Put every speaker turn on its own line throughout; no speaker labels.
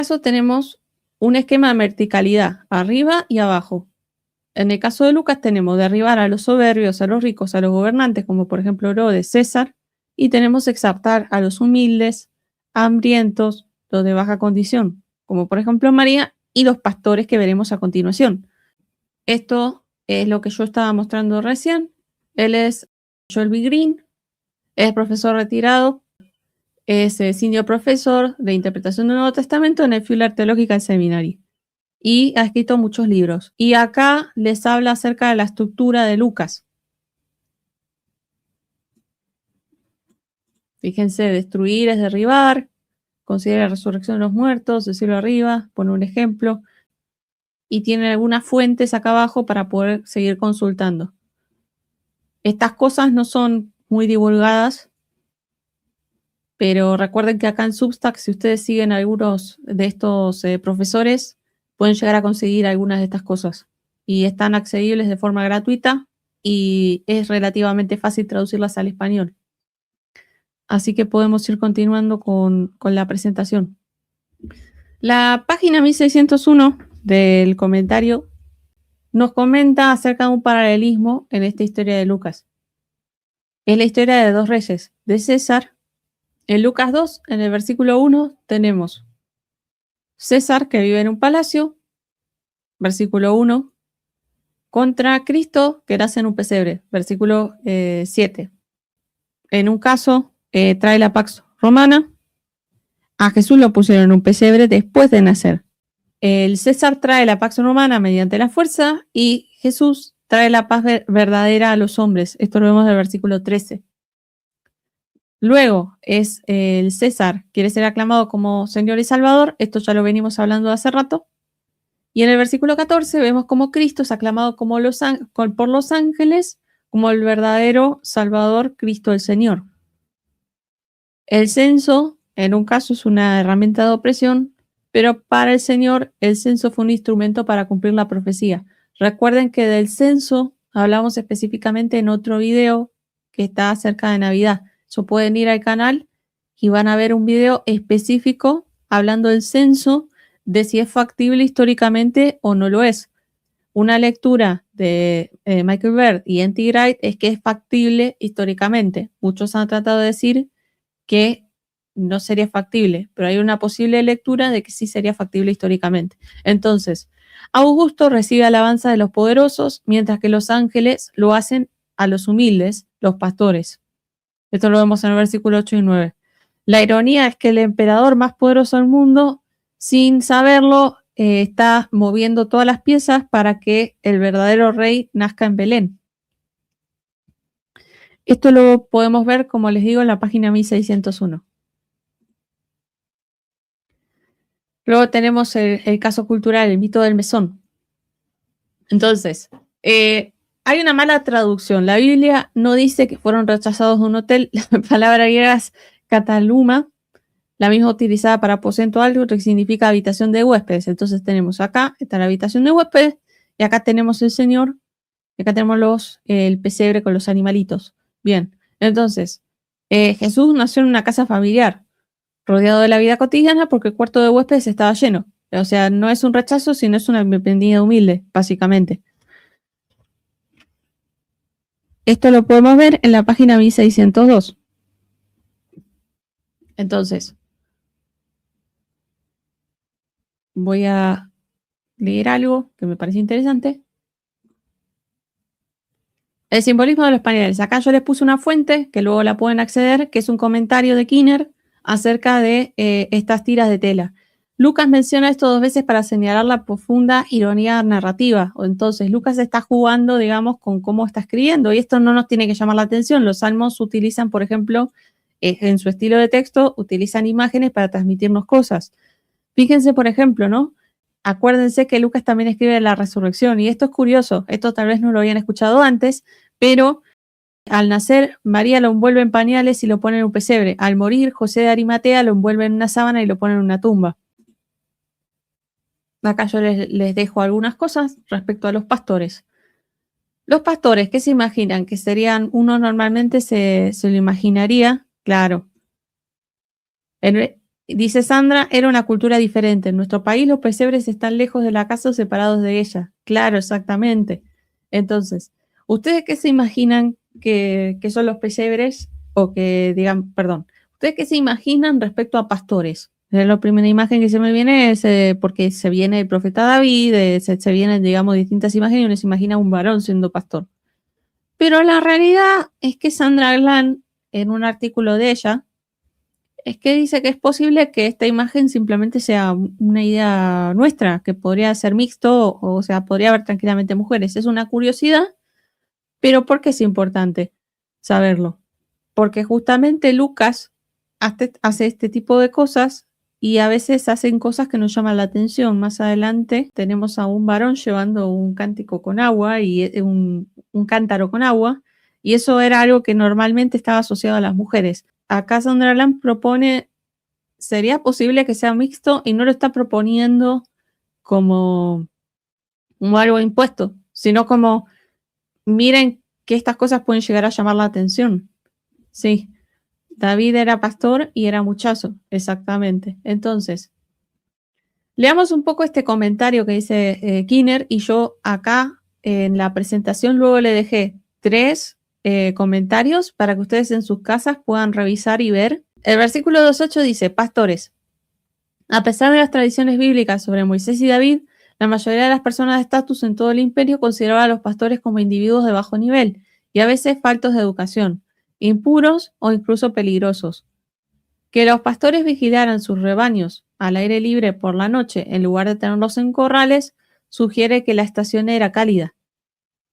caso tenemos un esquema de verticalidad, arriba y abajo. En el caso de Lucas tenemos derribar a los soberbios, a los ricos, a los gobernantes, como por ejemplo Herodes, César, y tenemos exaltar a los humildes, hambrientos, los de baja condición, como por ejemplo María, y los pastores que veremos a continuación. Esto es lo que yo estaba mostrando recién. Él es Joel B. Green, es profesor retirado, es senior profesor de interpretación del Nuevo Testamento en el Fuller Theological Seminary y ha escrito muchos libros. Y acá les habla acerca de la estructura de Lucas. Fíjense, destruir es derribar, considera la resurrección de los muertos, decirlo arriba, pone un ejemplo, y tiene algunas fuentes acá abajo para poder seguir consultando. Estas cosas no son muy divulgadas, pero recuerden que acá en Substack, si ustedes siguen a algunos de estos profesores, pueden llegar a conseguir algunas de estas cosas. Y están accesibles de forma gratuita y es relativamente fácil traducirlas al español. Así que podemos ir continuando con la presentación. La página 1601 del comentario nos comenta acerca de un paralelismo en esta historia de Lucas. Es la historia de dos reyes, de César. En Lucas 2, en el versículo 1, tenemos César que vive en un palacio, versículo 1, contra Cristo que nace en un pesebre, versículo 7. En un caso, trae la Pax Romana. A Jesús lo pusieron en un pesebre después de nacer. El César trae la Pax Romana mediante la fuerza y Jesús trae la paz verdadera a los hombres. Esto lo vemos del versículo 13. Luego es el César, quiere ser aclamado como Señor y Salvador. Esto ya lo venimos hablando hace rato. Y en el versículo 14 vemos como Cristo es aclamado como por los ángeles como el verdadero Salvador, Cristo el Señor. El censo, en un caso, es una herramienta de opresión, pero para el Señor el censo fue un instrumento para cumplir la profecía. Recuerden que del censo hablamos específicamente en otro video que está cerca de Navidad. So, pueden ir al canal y van a ver un video específico hablando del censo, de si es factible históricamente o no lo es. Una lectura de Michael Bird y N.T. Wright es que es factible históricamente. Muchos han tratado de decir que no sería factible, pero hay una posible lectura de que sí sería factible históricamente. Entonces, Augusto recibe alabanza de los poderosos, mientras que los ángeles lo hacen a los humildes, los pastores. Esto lo vemos en el versículo 8 y 9. La ironía es que el emperador más poderoso del mundo, sin saberlo, está moviendo todas las piezas para que el verdadero rey nazca en Belén. Esto lo podemos ver, como les digo, en la página 1601. Luego tenemos el caso cultural, el mito del mesón. Entonces, hay una mala traducción. La Biblia no dice que fueron rechazados de un hotel. La palabra griega es kataluma, la misma utilizada para aposento alto, que significa habitación de huéspedes. Entonces tenemos acá, está la habitación de huéspedes, y acá tenemos el Señor, y acá tenemos el pesebre con los animalitos. Bien, entonces, Jesús nació en una casa familiar, rodeado de la vida cotidiana, porque el cuarto de huéspedes estaba lleno. O sea, no es un rechazo, sino es una bienvenida humilde, básicamente. Esto lo podemos ver en la página 1602. Entonces, voy a leer algo que me parece interesante. El simbolismo de los paneles. Acá yo les puse una fuente, que luego la pueden acceder, que es un comentario de Kinner acerca de estas tiras de tela. Lucas menciona esto 2 veces para señalar la profunda ironía narrativa. Entonces, Lucas está jugando, digamos, con cómo está escribiendo, y esto no nos tiene que llamar la atención. Los salmos utilizan, por ejemplo, en su estilo de texto, utilizan imágenes para transmitirnos cosas. Fíjense, por ejemplo, ¿no? Acuérdense que Lucas también escribe de la resurrección, y esto es curioso, esto tal vez no lo habían escuchado antes, pero al nacer, María lo envuelve en pañales y lo pone en un pesebre. Al morir, José de Arimatea lo envuelve en una sábana y lo pone en una tumba. Acá yo les dejo algunas cosas respecto a los pastores. Los pastores, ¿qué se imaginan? Que serían, uno normalmente se lo imaginaría, claro. Dice Sandra, era una cultura diferente. En nuestro país los pesebres están lejos de la casa o separados de ella. Claro, exactamente. Entonces, ¿ustedes qué se imaginan que son los pesebres? O que digan, perdón, ¿ustedes qué se imaginan respecto a pastores? La primera imagen que se me viene es porque se viene el profeta David, se vienen, digamos, distintas imágenes y uno se imagina un varón siendo pastor. Pero la realidad es que Sandra Glan, en un artículo de ella, es que dice que es posible que esta imagen simplemente sea una idea nuestra, que podría ser mixto, o sea, podría haber tranquilamente mujeres. Es una curiosidad, pero ¿por qué es importante saberlo? Porque justamente Lucas hace este tipo de cosas y a veces hacen cosas que nos llaman la atención. Más adelante tenemos a un varón llevando un cántico con agua y un cántaro con agua, y eso era algo que normalmente estaba asociado a las mujeres. Acá Sunderland propone, sería posible que sea mixto y no lo está proponiendo como algo impuesto, sino como miren que estas cosas pueden llegar a llamar la atención. Sí, David era pastor y era muchacho, exactamente. Entonces, leamos un poco este comentario que dice Kinner, y yo acá en la presentación luego le dejé 3 comentarios para que ustedes en sus casas puedan revisar y ver. El versículo 2.8 dice, pastores, a pesar de las tradiciones bíblicas sobre Moisés y David, la mayoría de las personas de estatus en todo el imperio consideraba a los pastores como individuos de bajo nivel y a veces faltos de educación, impuros o incluso peligrosos. Que los pastores vigilaran sus rebaños al aire libre por la noche en lugar de tenerlos en corrales sugiere que la estación era cálida.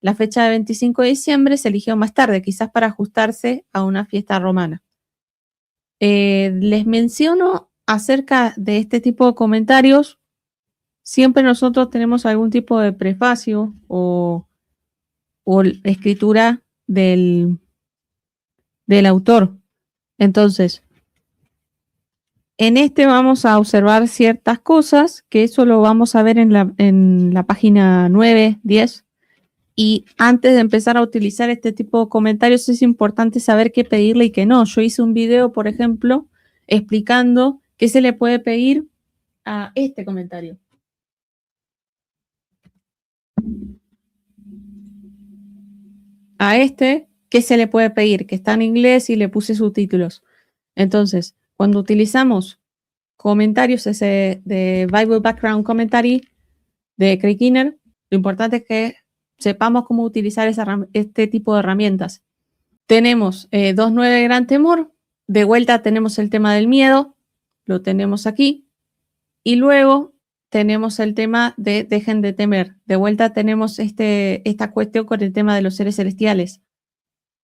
La fecha de 25 de diciembre se eligió más tarde, quizás para ajustarse a una fiesta romana. Les menciono acerca de este tipo de comentarios. Siempre nosotros tenemos algún tipo de prefacio o escritura del autor. Entonces, en este vamos a observar ciertas cosas, que eso lo vamos a ver en la página 9, 10. Y antes de empezar a utilizar este tipo de comentarios es importante saber qué pedirle y qué no. Yo hice un video, por ejemplo, explicando qué se le puede pedir a este comentario. A este, ¿qué se le puede pedir? Que está en inglés y le puse subtítulos. Entonces, cuando utilizamos comentarios ese de Bible Background Commentary de Craig Kinner, lo importante es que sepamos cómo utilizar este tipo de herramientas. Tenemos 2.9 Gran Temor. De vuelta tenemos el tema del miedo. Lo tenemos aquí. Y luego tenemos el tema de dejen de temer. De vuelta tenemos esta cuestión con el tema de los seres celestiales.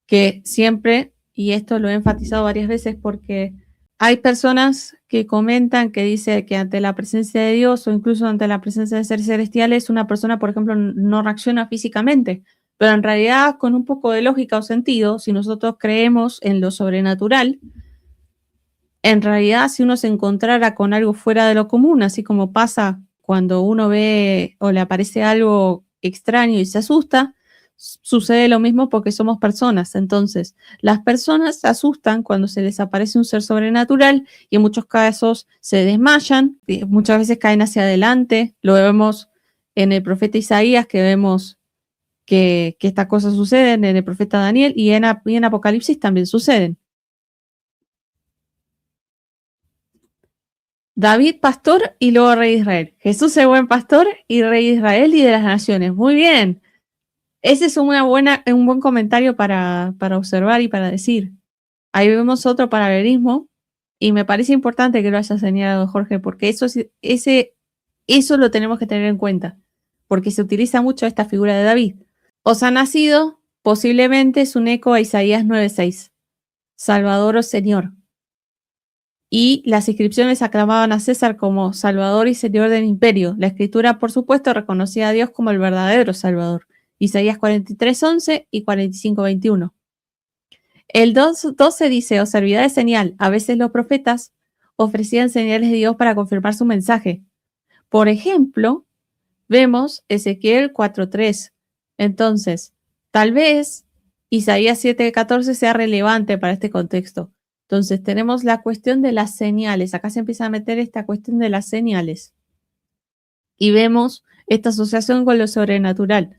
Que siempre, y esto lo he enfatizado varias veces porque hay personas que comentan que dice que ante la presencia de Dios o incluso ante la presencia de seres celestiales, una persona, por ejemplo, no reacciona físicamente. Pero en realidad, con un poco de lógica o sentido, si nosotros creemos en lo sobrenatural, en realidad, si uno se encontrara con algo fuera de lo común, así como pasa cuando uno ve o le aparece algo extraño y se asusta, sucede lo mismo porque somos personas. Entonces, las personas se asustan cuando se les aparece un ser sobrenatural y en muchos casos se desmayan, muchas veces caen hacia adelante. Lo vemos en el profeta Isaías, que vemos que estas cosas suceden, en el profeta Daniel y en Apocalipsis también suceden. David, pastor y luego rey de Israel. Jesús es buen pastor y rey de Israel y de las naciones. Muy bien. Ese es un buen comentario para observar y para decir. Ahí vemos otro paralelismo y me parece importante que lo haya señalado Jorge, porque eso lo tenemos que tener en cuenta, porque se utiliza mucho esta figura de David. Os ha nacido, posiblemente es un eco a Isaías 9:6. Salvador o Señor. Y las inscripciones aclamaban a César como Salvador y Señor del imperio. La escritura, por supuesto, reconocía a Dios como el verdadero Salvador. Isaías 43:11 y 45:21. El 2:12 dice, os servirá de señal. A veces los profetas ofrecían señales de Dios para confirmar su mensaje. Por ejemplo, vemos Ezequiel 4:3. Entonces, tal vez Isaías 7:14 sea relevante para este contexto. Entonces tenemos la cuestión de las señales. Acá se empieza a meter esta cuestión de las señales. Y vemos esta asociación con lo sobrenatural.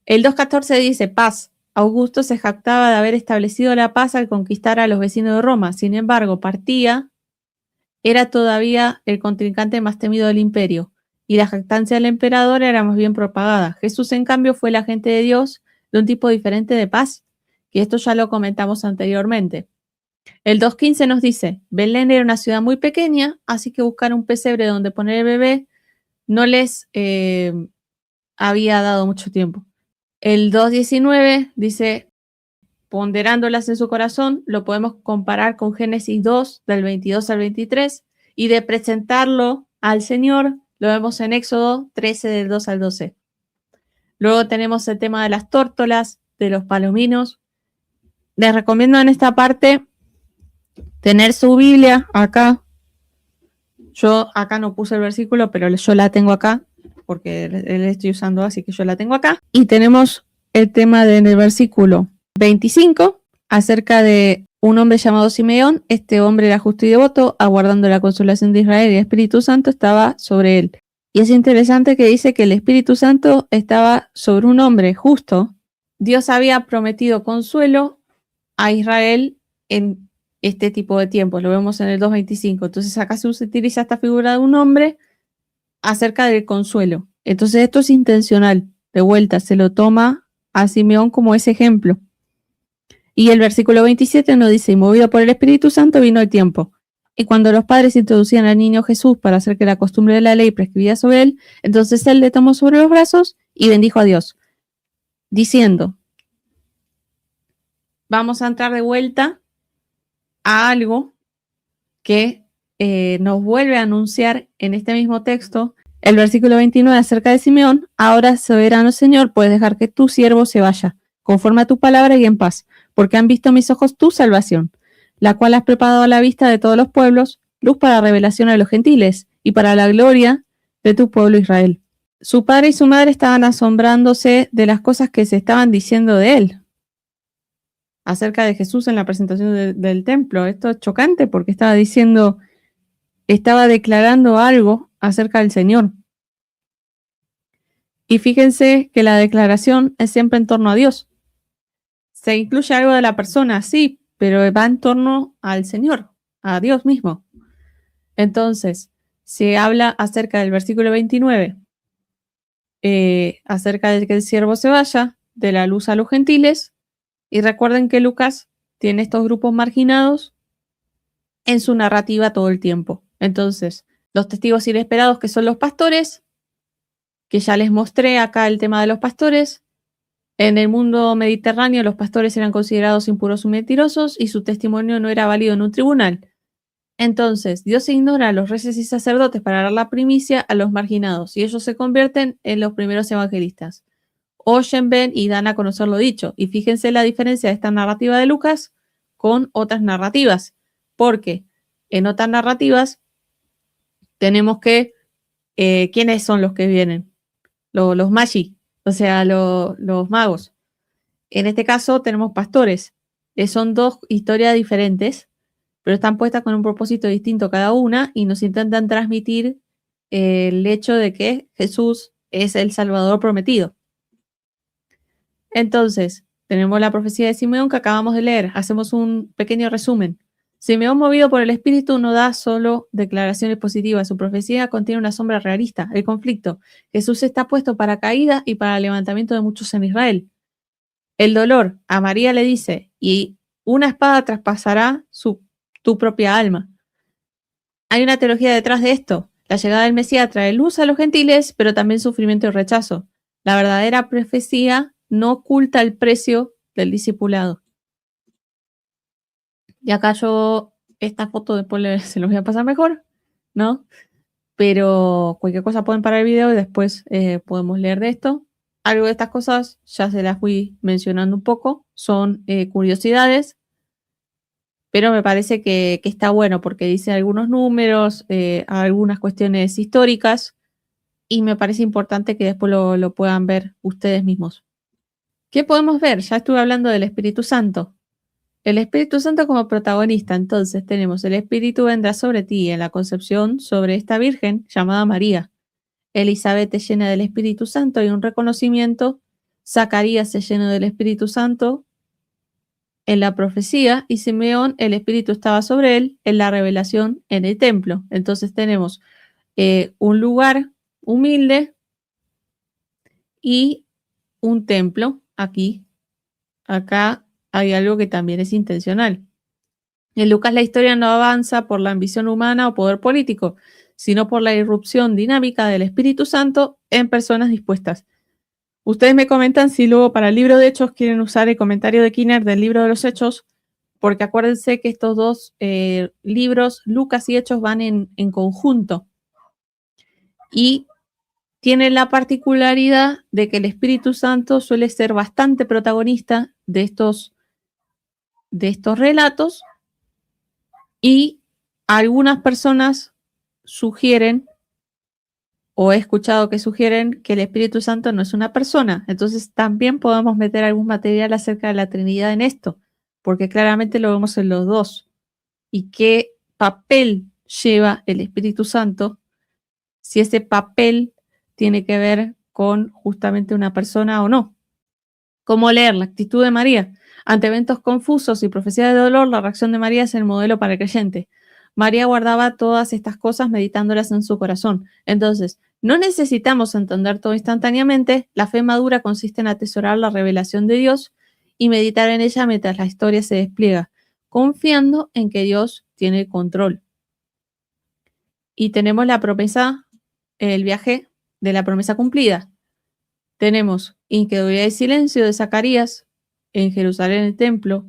El 2.14 dice paz. Augusto se jactaba de haber establecido la paz al conquistar a los vecinos de Roma. Sin embargo, partía era todavía el contrincante más temido del imperio, y la jactancia del emperador era más bien propagada. Jesús, en cambio, fue el agente de Dios de un tipo diferente de paz, que esto ya lo comentamos anteriormente. El 2.15 nos dice, Belén era una ciudad muy pequeña, así que buscar un pesebre donde poner el bebé no les había dado mucho tiempo. El 2.19 dice, ponderándolas en su corazón, lo podemos comparar con Génesis 2, del 22 al 23, y de presentarlo al Señor, lo vemos en Éxodo 13, del 2 al 12. Luego tenemos el tema de las tórtolas, de los palominos. Les recomiendo en esta parte tener su Biblia acá. Yo acá no puse el versículo, pero yo la tengo acá, porque él estoy usando, así que yo la tengo acá. Y tenemos el tema del versículo 25, acerca de un hombre llamado Simeón. Este hombre era justo y devoto, aguardando la consolación de Israel, y el Espíritu Santo estaba sobre él. Y es interesante que dice que el Espíritu Santo estaba sobre un hombre justo. Dios había prometido consuelo a Israel en este tipo de tiempos. Lo vemos en el 2.25. Entonces acá se utiliza esta figura de un hombre acerca del consuelo. Entonces esto es intencional. De vuelta, se lo toma a Simeón como ese ejemplo. Y el versículo 27 nos dice, y movido por el Espíritu Santo vino el tiempo. Y cuando los padres introducían al niño Jesús para hacer que la costumbre de la ley prescribía sobre él, entonces él le tomó sobre los brazos y bendijo a Dios, diciendo, vamos a entrar de vuelta a algo que nos vuelve a anunciar en este mismo texto, el versículo 29 acerca de Simeón, ahora soberano Señor, puedes dejar que tu siervo se vaya, conforme a tu palabra y en paz, porque han visto mis ojos tu salvación, la cual has preparado a la vista de todos los pueblos, luz para revelación a los gentiles y para la gloria de tu pueblo Israel. Su padre y su madre estaban asombrándose de las cosas que se estaban diciendo de él, acerca de Jesús en la presentación del templo. Esto es chocante porque estaba diciendo, estaba declarando algo acerca del Señor. Y fíjense que la declaración es siempre en torno a Dios. Se incluye algo de la persona, sí, pero va en torno al Señor, a Dios mismo. Entonces, se habla acerca del versículo 29, acerca de que el siervo se vaya, de la luz a los gentiles, y recuerden que Lucas tiene estos grupos marginados en su narrativa todo el tiempo. Entonces, los testigos inesperados, que son los pastores, que ya les mostré acá el tema de los pastores. En el mundo mediterráneo los pastores eran considerados impuros y mentirosos y su testimonio no era válido en un tribunal. Entonces, Dios ignora a los reyes y sacerdotes para dar la primicia a los marginados y ellos se convierten en los primeros evangelistas. Oyen, ven y dan a conocer lo dicho. Y fíjense la diferencia de esta narrativa de Lucas con otras narrativas, porque en otras narrativas tenemos que, ¿quiénes son los que vienen? Los magi, o sea, los magos. En este caso tenemos pastores. Son dos historias diferentes, pero están puestas con un propósito distinto cada una y nos intentan transmitir el hecho de que Jesús es el Salvador prometido. Entonces, tenemos la profecía de Simeón que acabamos de leer. Hacemos un pequeño resumen. Simeón, movido por el Espíritu, no da solo declaraciones positivas. Su profecía contiene una sombra realista, el conflicto. Jesús está puesto para caída y para levantamiento de muchos en Israel. El dolor, a María le dice, y una espada traspasará tu propia alma. Hay una teología detrás de esto. La llegada del Mesías trae luz a los gentiles, pero también sufrimiento y rechazo. La verdadera profecía no oculta el precio del discipulado. Y acá yo, esta foto después se los voy a pasar mejor, ¿no? Pero cualquier cosa pueden parar el video y después podemos leer de esto. Algo de estas cosas ya se las fui mencionando un poco, son curiosidades, pero me parece que está bueno porque dice algunos números, algunas cuestiones históricas, y me parece importante que después lo puedan ver ustedes mismos. ¿Qué podemos ver? Ya estuve hablando del Espíritu Santo. El Espíritu Santo como protagonista. Entonces tenemos el Espíritu vendrá sobre ti en la concepción sobre esta Virgen llamada María. Elizabeth te llena del Espíritu Santo y un reconocimiento. Zacarías se llenó del Espíritu Santo en la profecía y Simeón, el Espíritu estaba sobre él en la revelación en el templo. Entonces tenemos un lugar humilde y un templo aquí. Acá hay algo que también es intencional. En Lucas la historia no avanza por la ambición humana o poder político, sino por la irrupción dinámica del Espíritu Santo en personas dispuestas. Ustedes me comentan si luego para el libro de Hechos quieren usar el comentario de Kinner del libro de los Hechos, porque acuérdense que estos dos libros, Lucas y Hechos, van en conjunto y tienen la particularidad de que el Espíritu Santo suele ser bastante protagonista de estos relatos y algunas personas sugieren, o he escuchado que sugieren, que el Espíritu Santo no es una persona. Entonces también podemos meter algún material acerca de la Trinidad en esto, porque claramente lo vemos en los dos. ¿Y qué papel lleva el Espíritu Santo? Si ese papel tiene que ver con justamente una persona o no. ¿Cómo leer la actitud de María? Ante eventos confusos y profecía de dolor, la reacción de María es el modelo para el creyente. María guardaba todas estas cosas meditándolas en su corazón. Entonces, no necesitamos entender todo instantáneamente. La fe madura consiste en atesorar la revelación de Dios y meditar en ella mientras la historia se despliega, confiando en que Dios tiene el control. Y tenemos la promesa, el viaje de la promesa cumplida. Tenemos incredulidad y silencio de Zacarías en Jerusalén, el templo,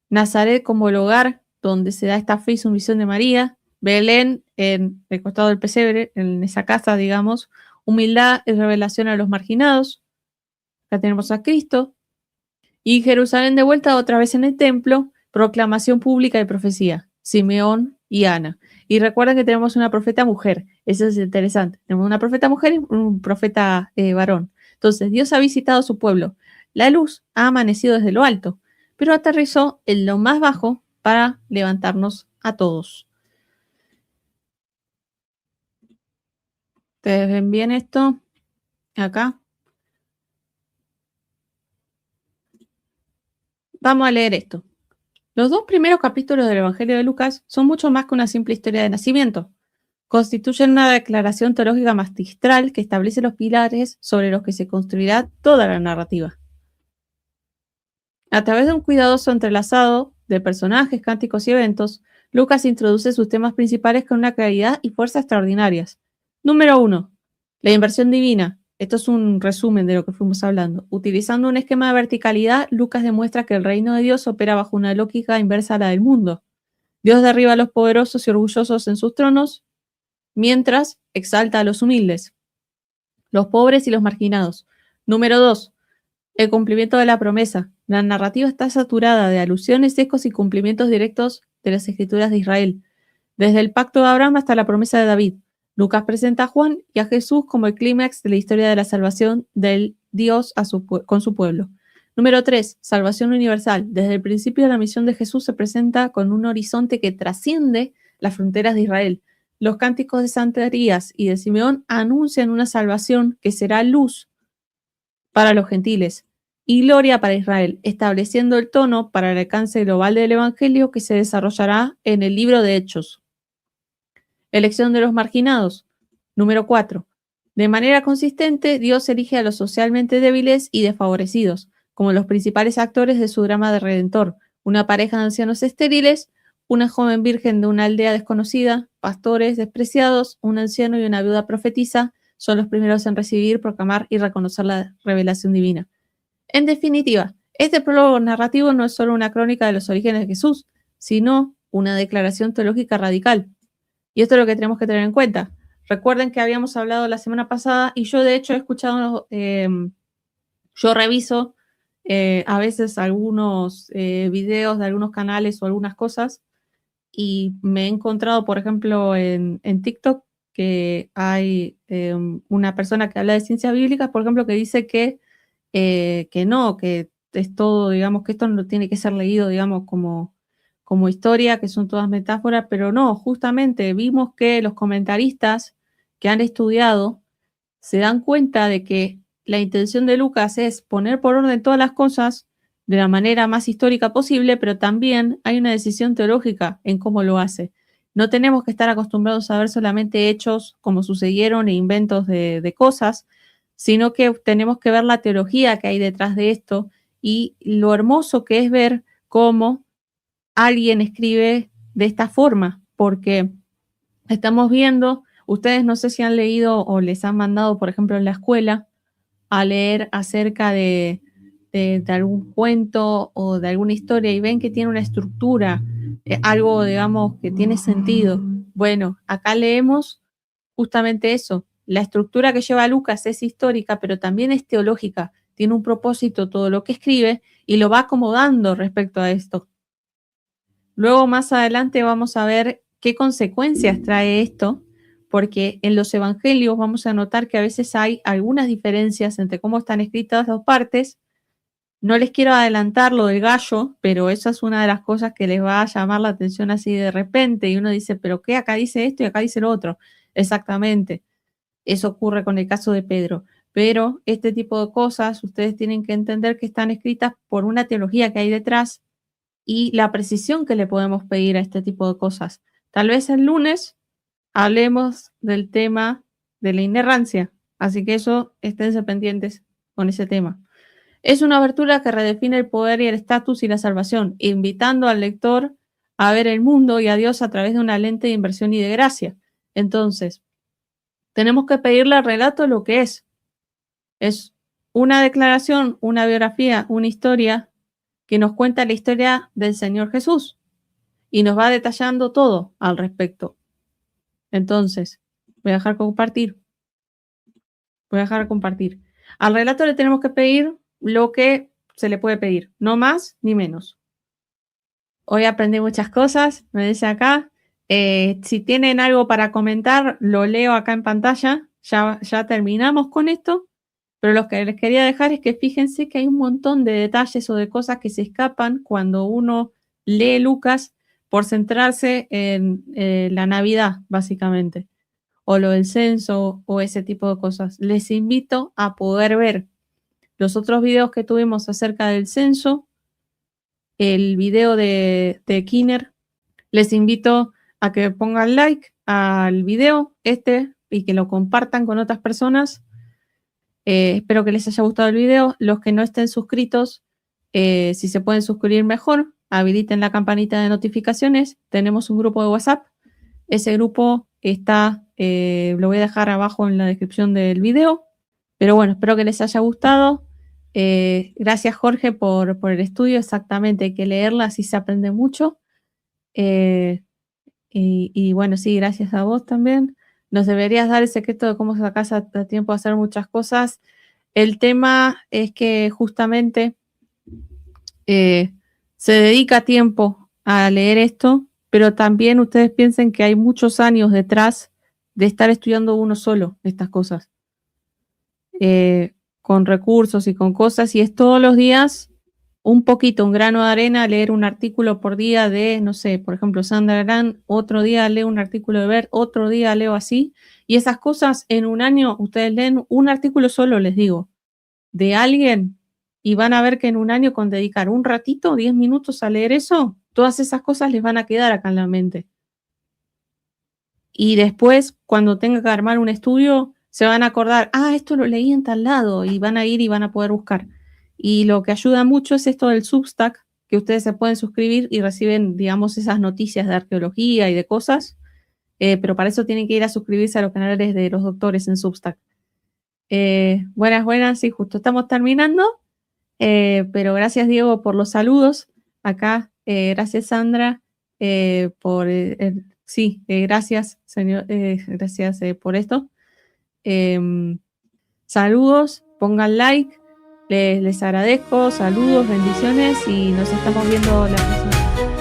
Nazaret como el hogar donde se da esta fe y sumisión de María, Belén en el costado del pesebre, en esa casa, digamos, humildad y revelación a los marginados. Acá tenemos a Cristo. Y Jerusalén de vuelta otra vez en el templo, proclamación pública y profecía, Simeón y Ana. Y recuerden que tenemos una profeta mujer, eso es interesante. Tenemos una profeta mujer y un profeta varón. Entonces, Dios ha visitado a su pueblo. La luz ha amanecido desde lo alto, pero aterrizó en lo más bajo para levantarnos a todos. ¿Ustedes ven bien esto? Acá. Vamos a leer esto. Los dos primeros capítulos del Evangelio de Lucas son mucho más que una simple historia de nacimiento. Constituyen una declaración teológica magistral que establece los pilares sobre los que se construirá toda la narrativa. A través de un cuidadoso entrelazado de personajes, cánticos y eventos, Lucas introduce sus temas principales con una claridad y fuerza extraordinarias. Número 1. La inversión divina. Esto es un resumen de lo que fuimos hablando. Utilizando un esquema de verticalidad, Lucas demuestra que el reino de Dios opera bajo una lógica inversa a la del mundo. Dios derriba a los poderosos y orgullosos en sus tronos, mientras exalta a los humildes, los pobres y los marginados. Número 2. El cumplimiento de la promesa. La narrativa está saturada de alusiones, ecos y cumplimientos directos de las escrituras de Israel, desde el pacto de Abraham hasta la promesa de David. Lucas presenta a Juan y a Jesús como el clímax de la historia de la salvación del Dios con su pueblo. Número 3. Salvación universal. Desde el principio de la misión de Jesús se presenta con un horizonte que trasciende las fronteras de Israel. Los cánticos de Zacarías y de Simeón anuncian una salvación que será luz para los gentiles y gloria para Israel, estableciendo el tono para el alcance global del Evangelio que se desarrollará en el libro de Hechos. Elección de los marginados. Número 4. De manera consistente, Dios elige a los socialmente débiles y desfavorecidos como los principales actores de su drama de redentor, una pareja de ancianos estériles, una joven virgen de una aldea desconocida, pastores despreciados, un anciano y una viuda profetisa son los primeros en recibir, proclamar y reconocer la revelación divina. En definitiva, este prólogo narrativo no es solo una crónica de los orígenes de Jesús, sino una declaración teológica radical. Y esto es lo que tenemos que tener en cuenta. Recuerden que habíamos hablado la semana pasada y yo de hecho he escuchado, yo reviso a veces algunos videos de algunos canales o algunas cosas y me he encontrado, por ejemplo, en TikTok que hay una persona que habla de ciencias bíblicas, por ejemplo, que dice que no, que es todo, digamos, que esto no tiene que ser leído, digamos, como como historia, que son todas metáforas, pero no, justamente vimos que los comentaristas que han estudiado se dan cuenta de que la intención de Lucas es poner por orden todas las cosas de la manera más histórica posible, pero también hay una decisión teológica en cómo lo hace. No tenemos que estar acostumbrados a ver solamente hechos como sucedieron e inventos de cosas, sino que tenemos que ver la teología que hay detrás de esto y lo hermoso que es ver cómo alguien escribe de esta forma, porque estamos viendo, ustedes no sé si han leído o les han mandado, por ejemplo, en la escuela, a leer acerca de algún cuento o de alguna historia y ven que tiene una estructura, algo, digamos, que tiene sentido. Bueno, acá leemos justamente eso. La estructura que lleva Lucas es histórica, pero también es teológica. Tiene un propósito todo lo que escribe y lo va acomodando respecto a esto. Luego, más adelante, vamos a ver qué consecuencias trae esto, porque en los evangelios vamos a notar que a veces hay algunas diferencias entre cómo están escritas las dos partes. No les quiero adelantar lo del gallo, pero esa es una de las cosas que les va a llamar la atención así de repente. Y uno dice, ¿pero qué? Acá dice esto y acá dice lo otro. Exactamente. Eso ocurre con el caso de Pedro. Pero este tipo de cosas ustedes tienen que entender que están escritas por una teología que hay detrás y la precisión que le podemos pedir a este tipo de cosas. Tal vez el lunes hablemos del tema de la inerrancia, así que eso, esténse pendientes con ese tema. Es una abertura que redefine el poder y el estatus y la salvación, invitando al lector a ver el mundo y a Dios a través de una lente de inversión y de gracia. Entonces, tenemos que pedirle al relato lo que es. Es una declaración, una biografía, una historia que nos cuenta la historia del Señor Jesús y nos va detallando todo al respecto. Entonces, voy a dejar compartir. Voy a dejar compartir. Al relato le tenemos que pedir lo que se le puede pedir, no más ni menos. Hoy aprendí muchas cosas, me dice acá. Si tienen algo para comentar, lo leo acá en pantalla. Ya terminamos con esto. Pero lo que les quería dejar es que fíjense que hay un montón de detalles o de cosas que se escapan cuando uno lee Lucas por centrarse en la Navidad, básicamente, o lo del censo o ese tipo de cosas. Les invito a poder ver los otros videos que tuvimos acerca del censo, el video de Kinner. Les invito a que pongan like al video y que lo compartan con otras personas. Espero que les haya gustado el video. Los que no estén suscritos, si se pueden suscribir mejor, habiliten la campanita de notificaciones. Tenemos un grupo de WhatsApp. Ese grupo está, lo voy a dejar abajo en la descripción del video. Pero bueno, espero que les haya gustado. Gracias, Jorge, por el estudio. Exactamente, hay que leerla, así se aprende mucho. Y bueno, sí, gracias a vos también. Nos deberías dar el secreto de cómo sacás a tiempo a hacer muchas cosas. El tema es que justamente se dedica tiempo a leer esto, pero también ustedes piensen que hay muchos años detrás de estar estudiando uno solo estas cosas, con recursos y con cosas, y es todos los días un poquito, un grano de arena, leer un artículo por día de, no sé, por ejemplo, Sandra Grant, otro día leo un artículo de Bert, otro día leo así, y esas cosas en un año, ustedes leen un artículo solo, les digo, de alguien, y van a ver que en un año con dedicar un ratito, 10 minutos a leer eso, todas esas cosas les van a quedar acá en la mente. Y después, cuando tenga que armar un estudio, se van a acordar, esto lo leí en tal lado, y van a ir y van a poder buscar. Y lo que ayuda mucho es esto del Substack, que ustedes se pueden suscribir y reciben, digamos, esas noticias de arqueología y de cosas, pero para eso tienen que ir a suscribirse a los canales de los doctores en Substack. Buenas, sí, justo estamos terminando, pero gracias, Diego, por los saludos acá. Gracias, Sandra, por... sí, gracias, señor, gracias por esto. Saludos, pongan like. Les agradezco, saludos, bendiciones y nos estamos viendo la próxima.